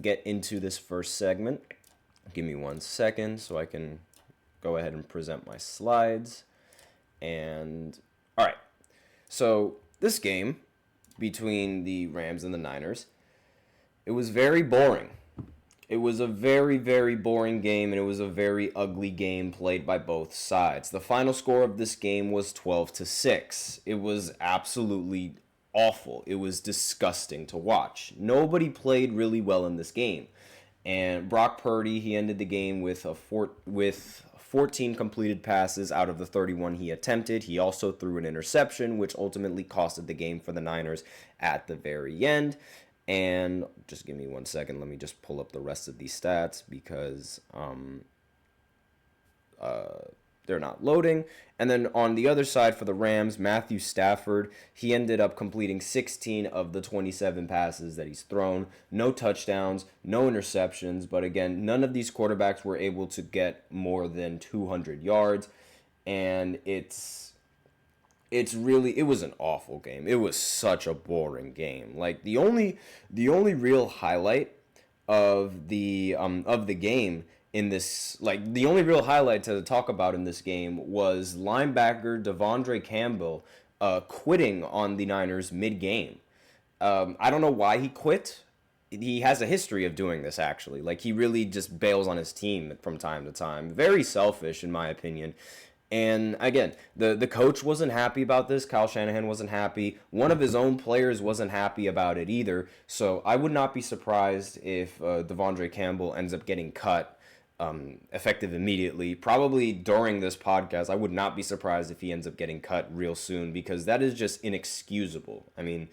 get into this first segment. Give me 1 second so I can go ahead and present my slides. And all right, so this game between the Rams and the Niners, it was very boring. It was a very, very boring game, and it was a very ugly game played by both sides. The final score of this game was 12-6. It was absolutely awful. It was disgusting to watch. Nobody played really well in this game. And Brock Purdy, he ended the game with 14 completed passes out of the 31 he attempted. He also threw an interception, which ultimately costed the game for the Niners at the very end. And just give me 1 second. Let me just pull up the rest of these stats because they're not loading. And then on the other side for the Rams, Matthew Stafford, he ended up completing 16 of the 27 passes that he's thrown. No touchdowns, no interceptions. But again, none of these quarterbacks were able to get more than 200 yards. And it was an awful game. It was such a boring game. Like the only real highlight of the game in this, like the only real highlight to talk about in this game was linebacker Devondre Campbell quitting on the Niners mid-game. I don't know why he quit. He has a history of doing this, actually. Like, he really just bails on his team from time to time. Very selfish, in my opinion. And again, the coach wasn't happy about this. Kyle Shanahan wasn't happy. One of his own players wasn't happy about it either. So I would not be surprised if Devondre Campbell ends up getting cut effective immediately. Probably during this podcast, I would not be surprised if he ends up getting cut real soon, because that is just inexcusable. I mean,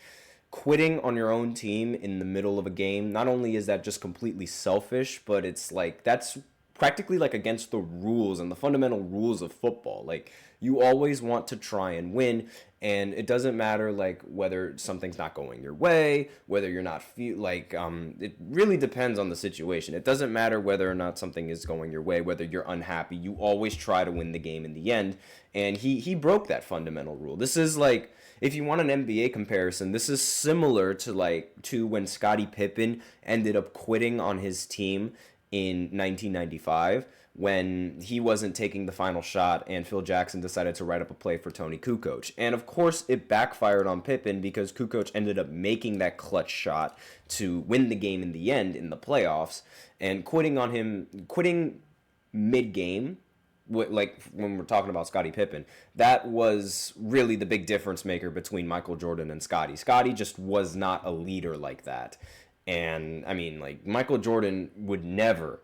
quitting on your own team in the middle of a game, not only is that just completely selfish, but it's like that's practically like against the rules and the fundamental rules of football. Like, you always want to try and win, and it doesn't matter like whether something's not going your way, whether you're not it really depends on the situation. It doesn't matter whether or not something is going your way, whether you're unhappy. You always try to win the game in the end, and he broke that fundamental rule. This is like, if you want an NBA comparison, this is similar to when Scottie Pippen ended up quitting on his team in 1995 when he wasn't taking the final shot and Phil Jackson decided to write up a play for Tony Kukoc. And of course, it backfired on Pippen because Kukoc ended up making that clutch shot to win the game in the end in the playoffs. And quitting mid-game, like when we're talking about Scottie Pippen, that was really the big difference maker between Michael Jordan and Scottie. Scottie just was not a leader like that. And I mean, like, Michael Jordan would never,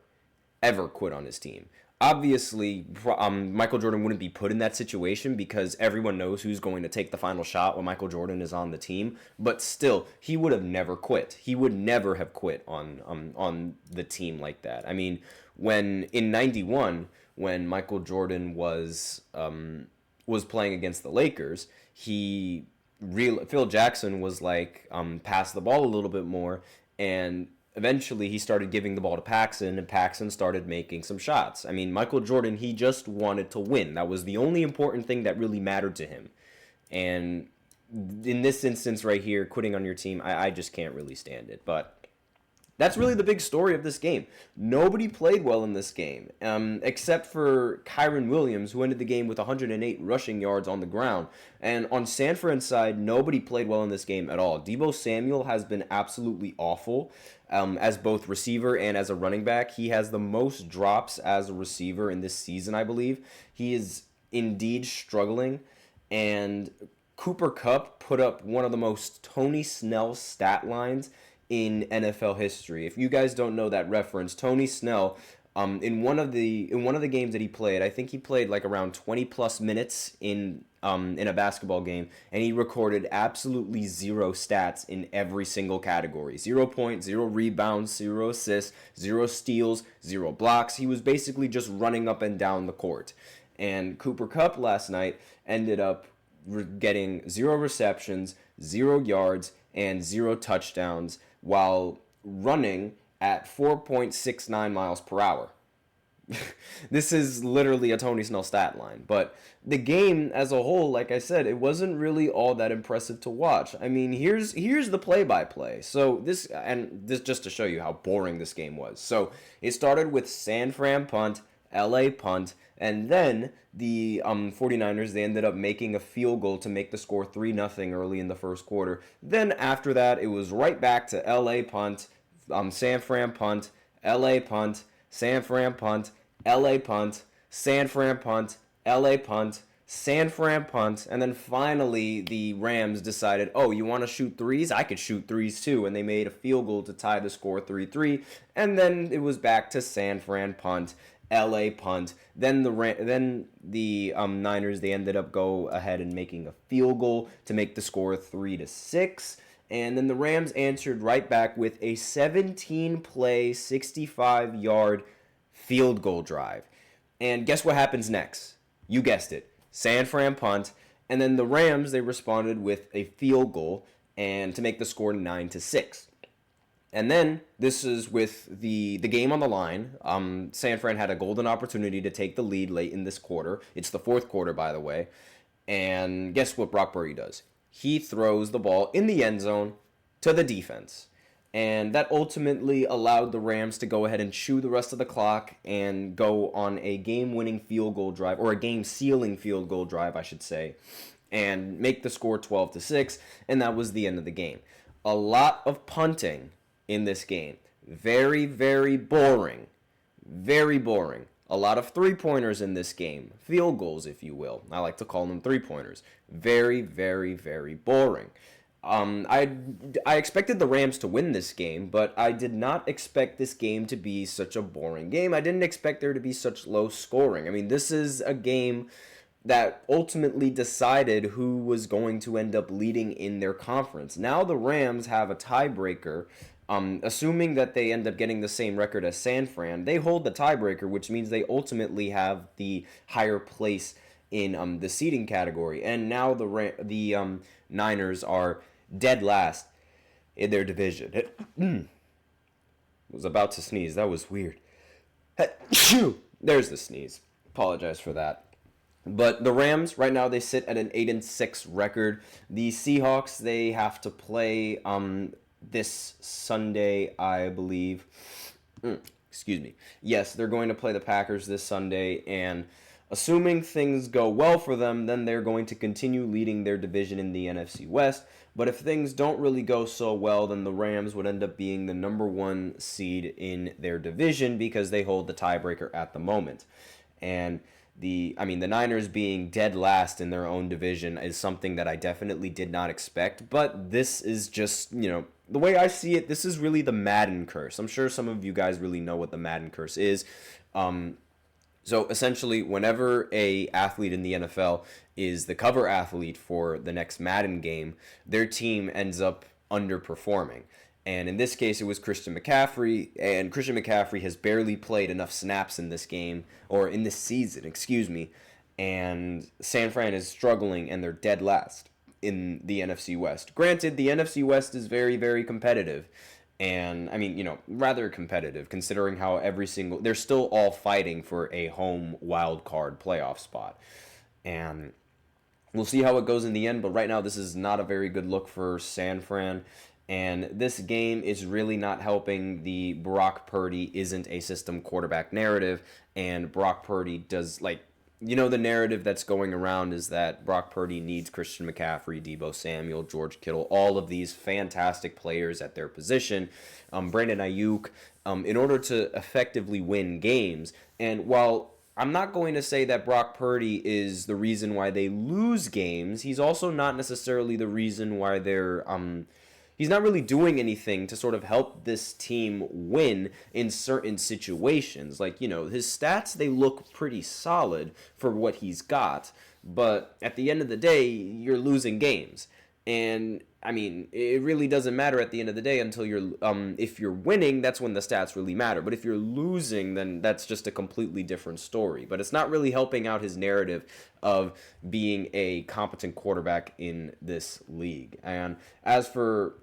ever quit on his team. Obviously, Michael Jordan wouldn't be put in that situation because everyone knows who's going to take the final shot when Michael Jordan is on the team. But still, he would have never quit. He would never have quit on the team like that. I mean, when in '91, when Michael Jordan was playing against the Lakers, Phil Jackson was like, pass the ball a little bit more. And eventually he started giving the ball to Paxson, and Paxson started making some shots. I mean, Michael Jordan, he just wanted to win. That was the only important thing that really mattered to him. And in this instance right here, quitting on your team, I just can't really stand it. But that's really the big story of this game. Nobody played well in this game, except for Kyren Williams, who ended the game with 108 rushing yards on the ground. And on San Fran's side, nobody played well in this game at all. Deebo Samuel has been absolutely awful as both receiver and as a running back. He has the most drops as a receiver in this season, I believe. He is indeed struggling. And Cooper Kupp put up one of the most Tony Snell stat lines in NFL history. If you guys don't know that reference, Tony Snell, in one of the games that he played, I think he played like around 20 plus minutes in a basketball game, and he recorded absolutely zero stats in every single category. 0 points, 0 rebounds, 0 assists, 0 steals, 0 blocks. He was basically just running up and down the court. And Cooper Kupp last night ended up getting 0 receptions, 0 yards, and 0 touchdowns while running at 4.69 miles per hour. this is literally a Tony Snell stat line. But the game as a whole, like I said, it wasn't really all that impressive to watch. I mean, here's the play-by-play. So this just to show you how boring this game was. So it started with San Fran punt, LA punt, and then the 49ers, they ended up making a field goal to make the score 3-0 early in the first quarter. Then after that, it was right back to LA punt, San Fran punt, LA punt, San Fran punt, LA punt, San Fran punt, LA punt, San Fran punt, and then finally the Rams decided, oh, you want to shoot threes? I could shoot threes too, and they made a field goal to tie the score 3-3, and then it was back to San Fran punt, LA punt. Then the Niners, they ended up go ahead and making a field goal to make the score 3-6. And then the Rams answered right back with a 17-play, 65-yard field goal drive. And guess what happens next? You guessed it. San Fran punt. And then the Rams, they responded with a field goal and to make the score 9-6. And then this is with the game on the line. San Fran had a golden opportunity to take the lead late in this quarter. It's the fourth quarter, by the way. And guess what Brock Purdy does? He throws the ball in the end zone to the defense. And that ultimately allowed the Rams to go ahead and chew the rest of the clock and go on a game-winning field goal drive, or a game-sealing field goal drive, I should say, and make the score 12-6, and that was the end of the game. A lot of punting in this game. Very, very boring. Very boring. A lot of three-pointers in this game. Field goals, if you will. I like to call them three-pointers. Very, very, very boring. I expected the Rams to win this game, but I did not expect this game to be such a boring game. I didn't expect there to be such low scoring. I mean, this is a game that ultimately decided who was going to end up leading in their conference. Now the Rams have a tiebreaker. Assuming that they end up getting the same record as San Fran, they hold the tiebreaker, which means they ultimately have the higher place in the seeding category. And now the Niners are dead last in their division. Was about to sneeze. That was weird. There's the sneeze. Apologize for that. But the Rams, right now, they sit at an 8-6 record. The Seahawks, they have to play this Sunday, I believe. Excuse me. Yes, they're going to play the Packers this Sunday, and assuming things go well for them, then they're going to continue leading their division in the NFC West. But if things don't really go so well, then the Rams would end up being the number one seed in their division because they hold the tiebreaker at the moment. And the Niners being dead last in their own division is something that I definitely did not expect. But this is just, the way I see it, this is really the Madden curse. I'm sure some of you guys really know what the Madden curse is. So essentially, whenever a athlete in the NFL is the cover athlete for the next Madden game, their team ends up underperforming. And in this case, it was Christian McCaffrey, and Christian McCaffrey has barely played enough snaps in this game, or in this season, and San Fran is struggling, and they're dead last in the NFC West. Granted, the NFC West is very, very competitive, and, rather competitive, considering how they're still all fighting for a home wild card playoff spot. And we'll see how it goes in the end, but right now this is not a very good look for San Fran. And this game is really not helping the Brock Purdy isn't a system quarterback narrative. And Brock Purdy does, the narrative that's going around is that Brock Purdy needs Christian McCaffrey, Deebo Samuel, George Kittle, all of these fantastic players at their position, Brandon Ayuk, in order to effectively win games. And while I'm not going to say that Brock Purdy is the reason why they lose games, he's also not necessarily the reason why they're he's not really doing anything to sort of help this team win in certain situations. His stats, they look pretty solid for what he's got. But at the end of the day, you're losing games. And, it really doesn't matter at the end of the day until if you're winning, that's when the stats really matter. But if you're losing, then that's just a completely different story. But it's not really helping out his narrative of being a competent quarterback in this league. And as for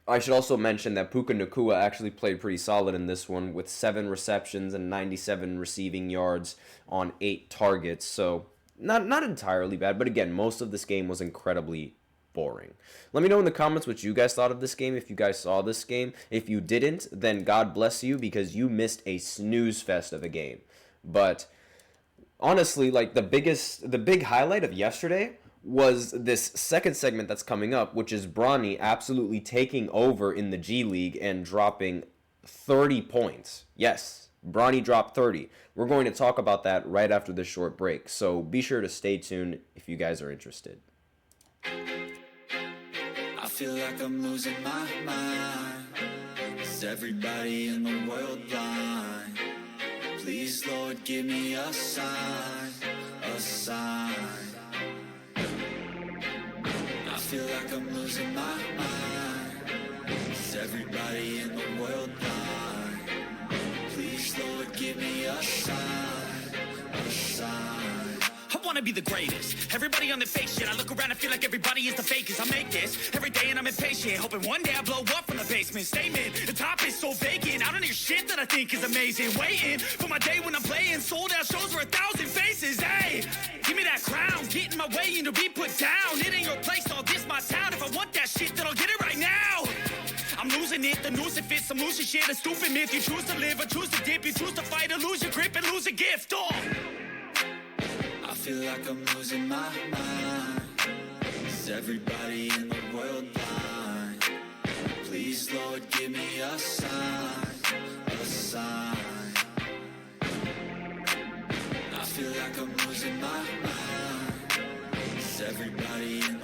I should also mention that Puka Nacua actually played pretty solid in this one with 7 receptions and 97 receiving yards on 8 targets. So not entirely bad, but again, most of this game was incredibly boring. Let me know in the comments what you guys thought of this game, if you guys saw this game. If you didn't, then God bless you because you missed a snooze fest of a game. But honestly, like the big highlight of yesterday was this second segment that's coming up, which is Bronny absolutely taking over in the G League and dropping 30 points. Yes, Bronny dropped 30. We're going to talk about that right after this short break, so be sure to stay tuned if you guys are interested. I feel like I'm losing my mind. Is everybody in the world blind? Please, Lord, give me a sign, a sign. I feel like I'm losing my mind. Is everybody in the world blind? Please, Lord, give me a sign, a sign. I wanna be the greatest. Everybody on the fake shit. I look around and feel like everybody is the fakest. I make this every day and I'm impatient, hoping one day I blow up from the basement. Statement, the top is so vacant. I don't hear shit that I think is amazing. Waiting for my day when I'm playing sold out shows for 1,000 faces. Hey, give me that crown, get in my way and to be put down. It ain't your place, all this my town. If I want that shit, then I'll get it right now. I'm losing it, the noose it fits. I'm losing shit, a stupid myth. You choose to live or choose to dip. You choose to fight or lose your grip and lose a gift. Oh. I feel like I'm losing my mind. Is everybody in the world blind? Please, Lord, give me a sign, a sign. I feel like I'm losing my mind. Is everybody in